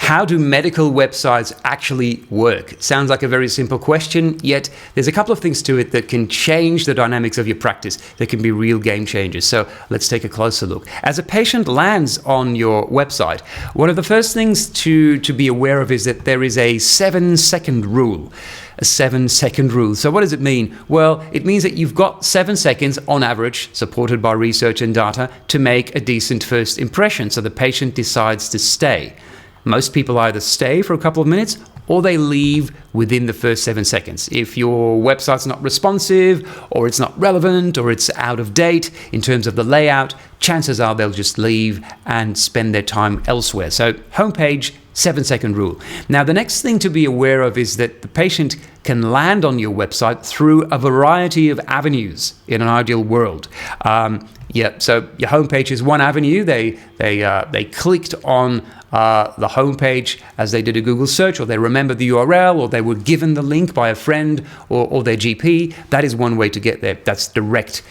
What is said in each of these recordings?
How do medical websites actually work? Sounds like a very simple question, yet there's a couple of things to it that can change the dynamics of your practice. That can be real game changers. So let's take a closer look. As a patient lands on your website, one of the first things to be aware of is that there is a 7-second rule. A 7-second rule. So what does it mean? Well, it means that you've got 7 seconds on average, supported by research and data, to make a decent first impression so the patient decides to stay. Most people either stay for a couple of minutes or they leave within the first 7 seconds. If your website's not responsive, or it's not relevant, or it's out of date in terms of the layout, chances are they'll just leave and spend their time elsewhere. So homepage, 7-second rule. Now, the next thing to be aware of is that the patient can land on your website through a variety of avenues in an ideal world. So your homepage is one avenue. They clicked on the homepage as they did a Google search, or they remembered the URL, or they were given the link by a friend or their GP. That is one way to get there. That's direct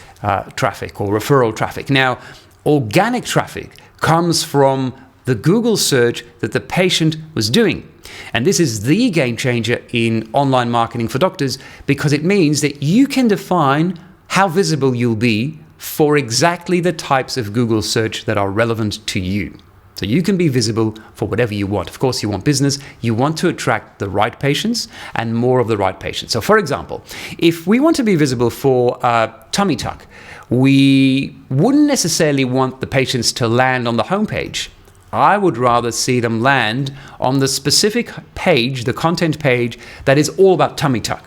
traffic or referral traffic. Now, organic traffic comes from the Google search that the patient was doing. And this is the game changer in online marketing for doctors, because it means that you can define how visible you'll be for exactly the types of Google search that are relevant to you. So you can be visible for whatever you want. Of course, you want business. You want to attract the right patients and more of the right patients. So for example, if we want to be visible for tummy tuck, we wouldn't necessarily want the patients to land on the homepage. I would rather see them land on the specific page, the content page, that is all about tummy tuck,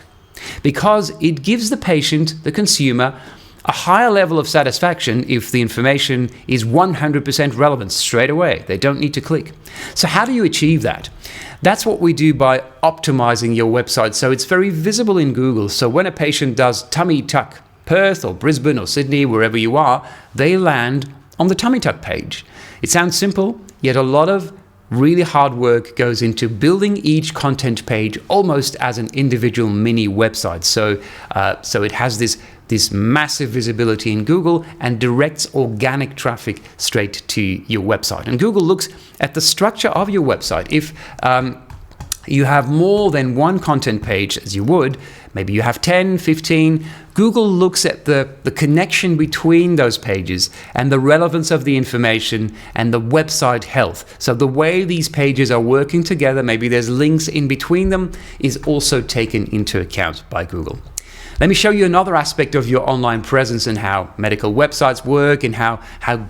because it gives the patient, the consumer, a higher level of satisfaction if the information is 100% relevant straight away. They don't need to click. So how do you achieve that? That's what we do by optimizing your website so it's very visible in Google. So when a patient does tummy tuck Perth or Brisbane or Sydney, wherever you are, they land on the tummy tuck page. It sounds simple, yet a lot of really hard work goes into building each content page almost as an individual mini website. So it has this massive visibility in Google and directs organic traffic straight to your website. And Google looks at the structure of your website. If you have more than one content page, as you would, maybe you have 10, 15, Google looks at the connection between those pages and the relevance of the information and the website health. So the way these pages are working together, maybe there's links in between them, is also taken into account by Google. Let me show you another aspect of your online presence and how medical websites work, and how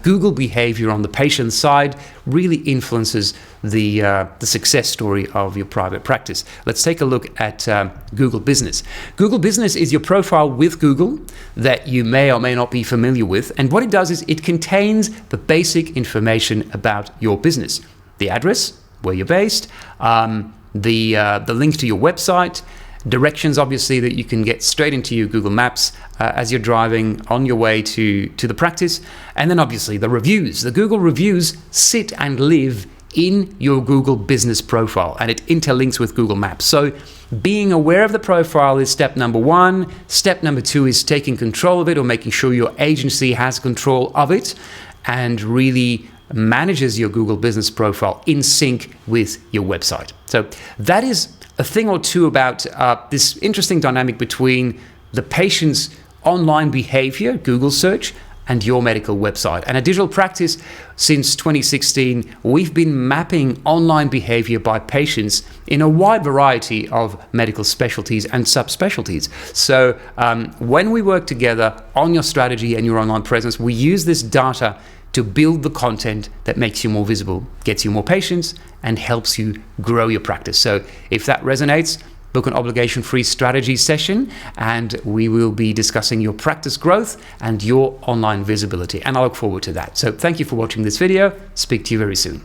Google behavior on the patient side really influences the success story of your private practice. Let's take a look at Google Business. Google Business is your profile with Google that you may or may not be familiar with. And what it does is it contains the basic information about your business. The address, where you're based, the link to your website, directions, obviously, that you can get straight into your Google Maps as you're driving on your way to the practice. And then obviously the reviews. The Google reviews sit and live in your Google Business profile, and it interlinks with Google Maps. So being aware of the profile is step number one. Step number two is taking control of it, or making sure your agency has control of it and really manages your Google Business profile in sync with your website. So that is a thing or two about this interesting dynamic between the patient's online behavior, Google search, and your medical website. And at Digital Practice, since 2016, we've been mapping online behavior by patients in a wide variety of medical specialties and subspecialties. So when we work together on your strategy and your online presence, we use this data to build the content that makes you more visible, gets you more patients, and helps you grow your practice. So if that resonates, book an obligation-free strategy session, and we will be discussing your practice growth and your online visibility. And I look forward to that. So thank you for watching this video. Speak to you very soon.